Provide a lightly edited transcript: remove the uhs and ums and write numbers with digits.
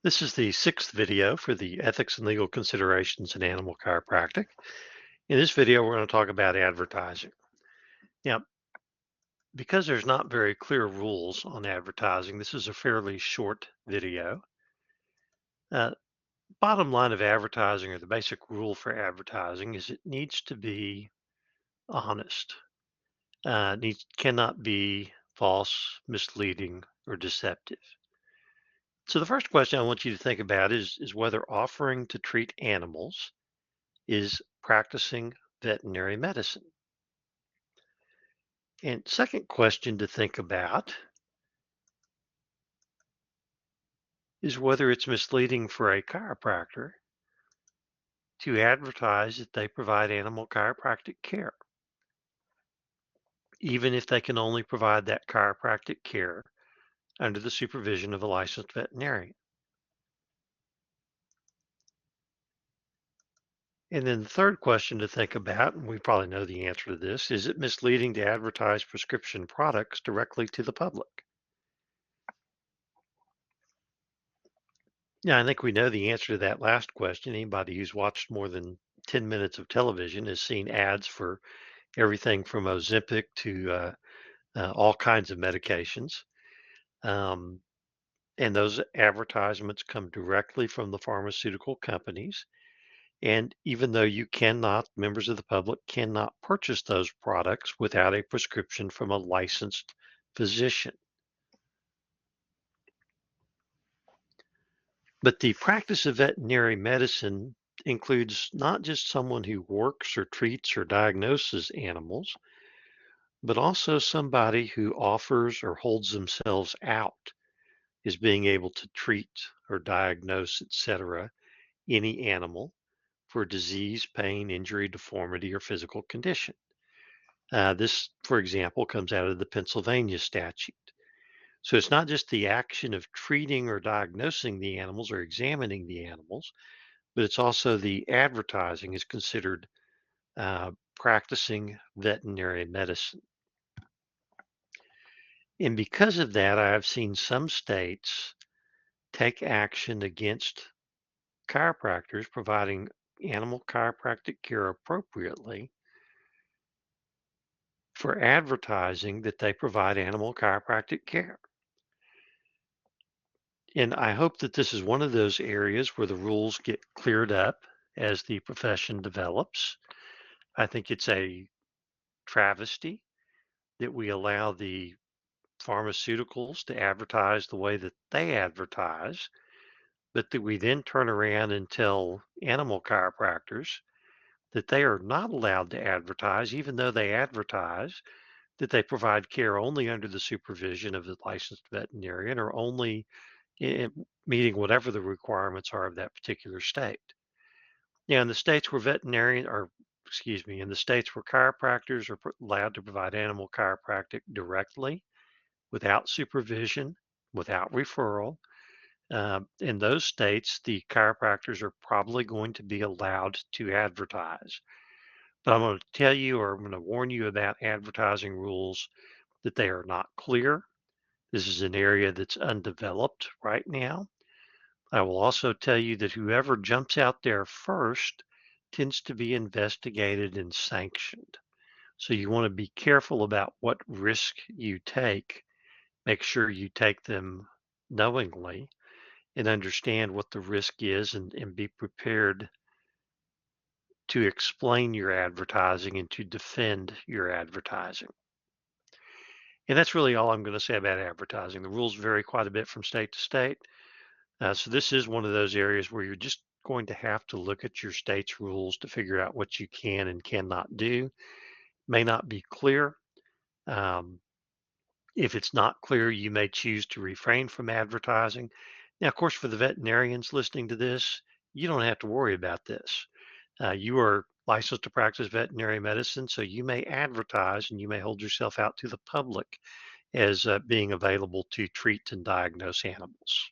This is the sixth video for the Ethics and Legal Considerations in Animal Chiropractic. In this video, we're going to talk about advertising. Now, because there's not very clear rules on advertising, this is a fairly short video. Uh, Bottom line of advertising, or the basic rule for advertising, is it needs to be honest. Cannot be false, misleading, or deceptive. So the first question I want you to think about is whether offering to treat animals is practicing veterinary medicine. And second question to think about is whether it's misleading for a chiropractor to advertise that they provide animal chiropractic care, even if they can only provide that chiropractic care under the supervision of a licensed veterinarian. And then the third question to think about, and we probably know the answer to this, is it misleading to advertise prescription products directly to the public? Yeah, I think we know the answer to that last question. Anybody who's watched more than 10 minutes of television has seen ads for everything from Ozempic to all kinds of medications. Um, and those advertisements come directly from the pharmaceutical companies. And even though members of the public cannot purchase those products without a prescription from a licensed physician. But the practice of veterinary medicine includes not just someone who works or treats or diagnoses animals, but also somebody who offers or holds themselves out as being able to treat or diagnose, etc., any animal for disease, pain, injury, deformity, or physical condition. This, for example, comes out of the Pennsylvania statute. So it's not just the action of treating or diagnosing the animals or examining the animals, but it's also the advertising is considered practicing veterinary medicine. And because of that, I have seen some states take action against chiropractors providing animal chiropractic care appropriately for advertising that they provide animal chiropractic care. And I hope that this is one of those areas where the rules get cleared up as the profession develops. I think it's a travesty that we allow the pharmaceuticals to advertise the way that they advertise, but that we then turn around and tell animal chiropractors that they are not allowed to advertise, even though they advertise that they provide care only under the supervision of the licensed veterinarian or only meeting whatever the requirements are of that particular state. Now, in the states where in the states where chiropractors are allowed to provide animal chiropractic directly, without supervision, without referral, in those states, the chiropractors are probably going to be allowed to advertise. But I'm going to tell you, or I'm going to warn you about advertising rules that they are not clear. This is an area that's undeveloped right now. I will also tell you that whoever jumps out there first tends to be investigated and sanctioned. So you want to be careful about what risk you take. Make sure you take them knowingly and understand what the risk is and be prepared to explain your advertising and to defend your advertising. And that's really all I'm going to say about advertising. The rules vary quite a bit from state to state. So this is one of those areas where you're just going to have to look at your state's rules to figure out what you can and cannot do. May not be clear. Um, if it's not clear, you may choose to refrain from advertising. Now, of course, for the veterinarians listening to this, you don't have to worry about this. You are licensed to practice veterinary medicine, so you may advertise and you may hold yourself out to the public as being available to treat and diagnose animals.